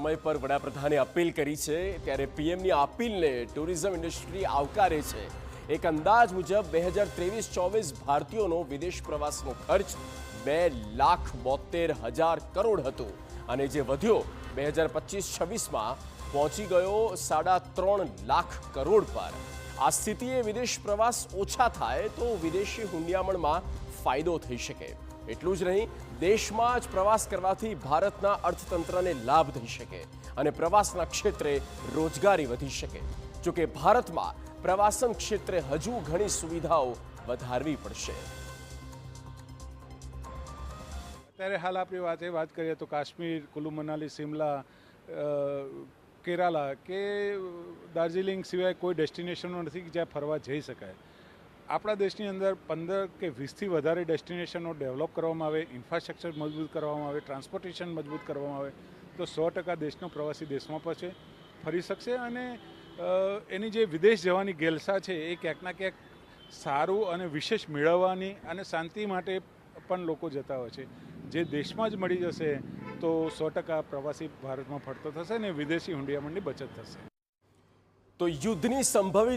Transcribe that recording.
સમય પર વડાપ્રધાને અપીલ કરી છે, ત્યારે પીએમની અપીલને ટુરિઝમ ઇન્ડસ્ટ્રી આવકારે છે। એક અંદાજ મુજબ 2023-24 ભારતીયોનો વિદેશ પ્રવાસનો ખર્ચ 2,72,000 કરોડ હતો અને જે વધ્યો 2025-26માં પહોંચી ગયો 3.5 લાખ કરોડ પર। આ સ્થિતિએ વિદેશ પ્રવાસ ઓછા થાય તો વિદેશી હુંડિયામણમાં ફાયદો થઈ શકે। એટલું જ નહીં, દેશમાં જ પ્રવાસ કરવાથી ભારતના અર્થતંત્રને લાભ થઈ શકે અને પ્રવાસના ક્ષેત્રે રોજગારી વધી શકે। જો કે ભારતમાં પ્રવાસન ક્ષેત્રે હજુ ઘણી સુવિધાઓ વધારવી પડશે। અત્યારે હાલ આપણી વાત કરીએ તો કાશ્મીર, કુલુ મનાલી, શિમલા, કેરાલા કે દાર્જિલિંગ સિવાય કોઈ ડેસ્ટિનેશનો નથી જ્યાં ફરવા જઈ શકાય। આપણા દેશની અંદર 15 કે 20થી વધારે ડેસ્ટિનેશનો ડેવલપ કરવામાં આવે, ઇન્ફ્રાસ્ટ્રક્ચર મજબૂત કરવામાં આવે, ટ્રાન્સપોર્ટેશન મજબૂત કરવામાં આવે તો 100% દેશનો પ્રવાસી દેશમાં પછી ફરી શકશે અને એની જે વિદેશ જવાની ગેલસા છે એ ક્યાંક ના ક્યાંક સારું અને વિશેષ મેળવવાની અને શાંતિ માટે પણ લોકો જતા હોય છે। જે દેશમાં જ મળી જશે તો 100% પ્રવાસી ભારતમાં ફરતો થશે અને વિદેશી હુંડિયામણની બચત થશે। તો યુદ્ધની સંભવિત